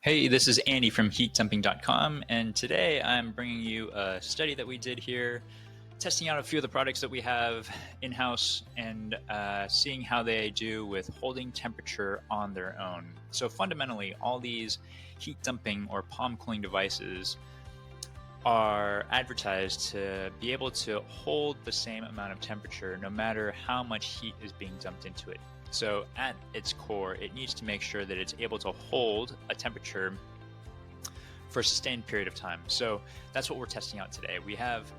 Hey, this is Andy from heatdumping.com, and today I'm bringing you a study that we did here, testing out a few of the products that we have in-house and seeing how they do with holding temperature on their own. So fundamentally, all these heat dumping or palm cooling devices are advertised to be able to hold the same amount of temperature no matter how much heat is being dumped into it. So at its core, it needs to make sure that it's able to hold a temperature for a sustained period of time. So that's what we're testing out today. We have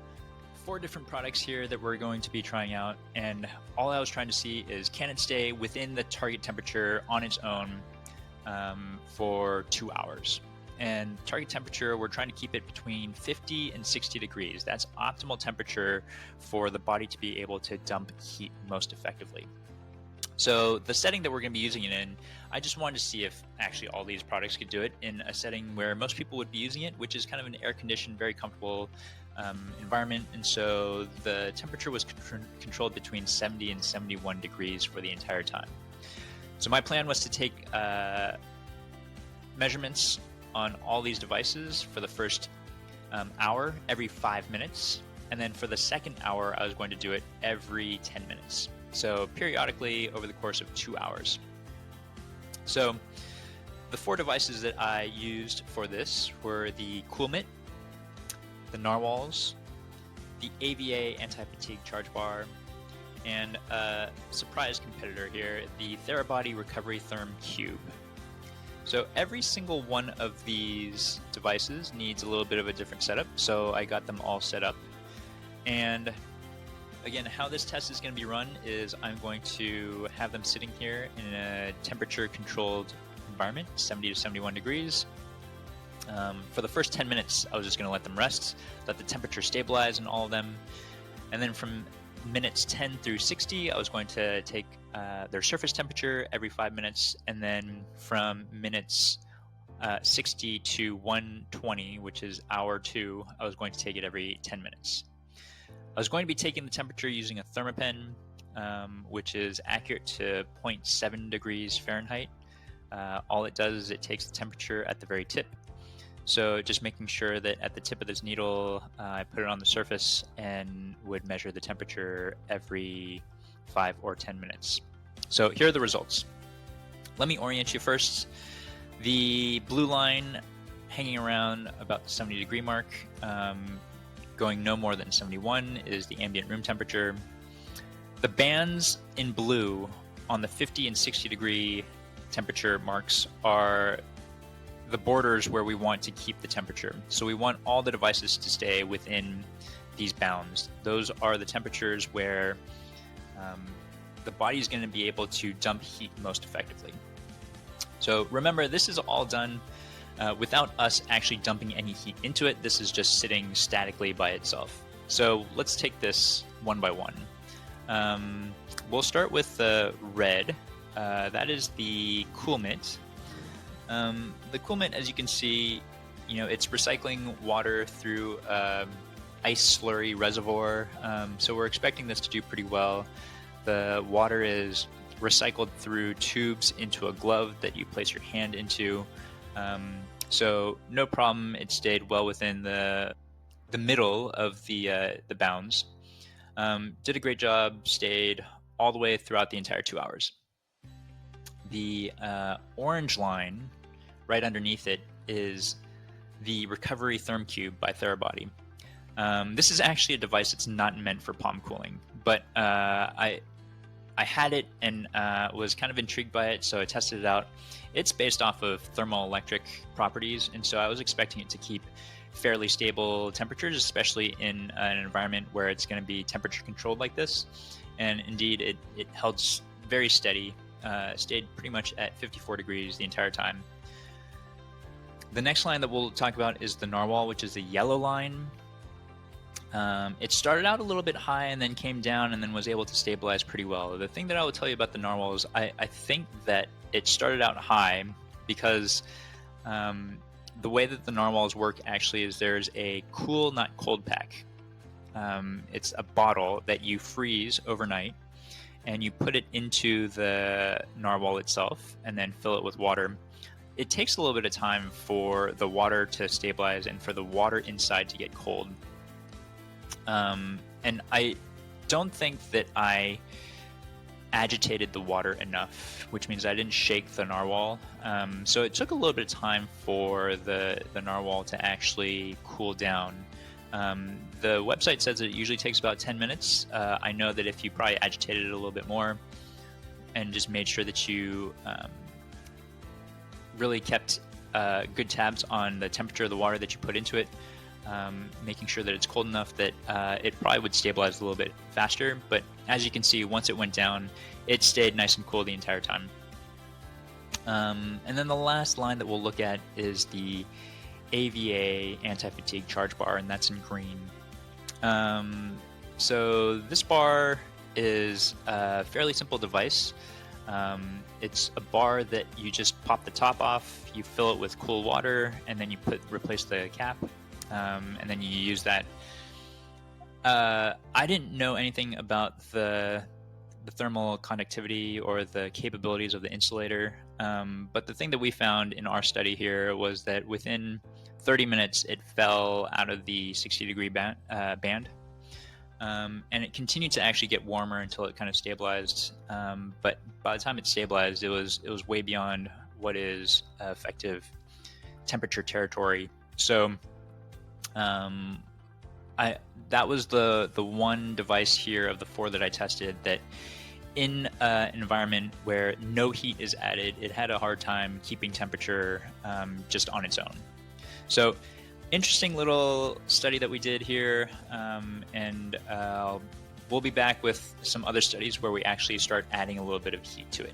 4 different products here that we're going to be trying out, and all I was trying to see is, can it stay within the target temperature on its own for 2 hours? And target temperature, we're trying to keep it between 50 and 60 degrees. That's optimal temperature for the body to be able to dump heat most effectively. So the setting that we're going to be using it in, I just wanted to see if actually all these products could do it in a setting where most people would be using it, which is kind of an air-conditioned, very comfortable environment. And so the temperature was controlled between 70 and 71 degrees for the entire time. So my plan was to take measurements on all these devices for the first hour every 5 minutes. And then for the second hour, I was going to do it every 10 minutes. So periodically over the course of 2 hours. So the 4 devices that I used for this were the CoolMitt, the Narwhals, the AVA Anti-Fatigue Charge Bar, and a surprise competitor here, the Therabody Recovery Therm Cube. So every single one of these devices needs a little bit of a different setup, so I got them all set up. And again, how this test is going to be run is I'm going to have them sitting here in a temperature-controlled environment, 70 to 71 degrees. For the first 10 minutes, I was just going to let them rest, let the temperature stabilize in all of them. And then from minutes 10 through 60, I was going to take their surface temperature every 5 minutes. And then from minutes 60 to 120, which is hour 2, I was going to take it every 10 minutes. I was going to be taking the temperature using a thermopen, which is accurate to 0.7 degrees Fahrenheit. All it does is it takes the temperature at the very tip. So just making sure that at the tip of this needle, I put it on the surface and would measure the temperature every 5 or 10 minutes. So here are the results. Let me orient you first. The blue line hanging around about the 70 degree mark, going no more than 71 is the ambient room temperature. The bands in blue on the 50 and 60 degree temperature marks are the borders where we want to keep the temperature. So we want all the devices to stay within these bounds. Those are the temperatures where the body is going to be able to dump heat most effectively. So remember, this is all done without us actually dumping any heat into it. This is just sitting statically by itself. So let's take this one by one. We'll start with the red. That is the CoolMitt. The CoolMitt, as you can see, it's recycling water through ice slurry reservoir. So we're expecting this to do pretty well. The water is recycled through tubes into a glove that you place your hand into. So no problem, it stayed well within the middle of the bounds. Did a great job, stayed all the way throughout the entire 2 hours. The orange line right underneath it is the Recovery Therm Cube by Therabody. This is actually a device that's not meant for palm cooling, but I had it and was kind of intrigued by it, so I tested it out. It's based off of thermoelectric properties, and so I was expecting it to keep fairly stable temperatures, especially in an environment where it's going to be temperature controlled like this. And indeed, it held very steady, stayed pretty much at 54 degrees the entire time. The next line that we'll talk about is the Narwhal, which is the yellow line. It started out a little bit high and then came down and then was able to stabilize pretty well. The thing that I will tell you about the Narwhal is I think that it started out high because the way that the Narwhals work actually is there's a cool, not cold pack. It's a bottle that you freeze overnight and you put it into the Narwhal itself and then fill it with water. it takes a little bit of time for the water to stabilize and for the water inside to get cold. And I don't think that I agitated the water enough, which means I didn't shake the narwhal. So it took a little bit of time for the narwhal to actually cool down. The website says it usually takes about 10 minutes. I know that if you probably agitated it a little bit more and just made sure that you really kept good tabs on the temperature of the water that you put into it, making sure that it's cold enough that it probably would stabilize a little bit faster. But as you can see, once it went down, it stayed nice and cool the entire time. And then the last line that we'll look at is the AVA Anti-Fatigue Charge Bar, and that's in green. So this bar is a fairly simple device. It's a bar that you just pop the top off, you fill it with cool water, and then you replace the cap. And then you use that. I didn't know anything about the thermal conductivity or the capabilities of the insulator, but the thing that we found in our study here was that within 30 minutes it fell out of the 60-degree band, and it continued to actually get warmer until it kind of stabilized. But by the time it stabilized, it was way beyond what is effective temperature territory. So that was the one device here of the 4 that I tested that in an environment where no heat is added, it had a hard time keeping temperature just on its own. So interesting little study that we did here, and we'll be back with some other studies where we actually start adding a little bit of heat to it.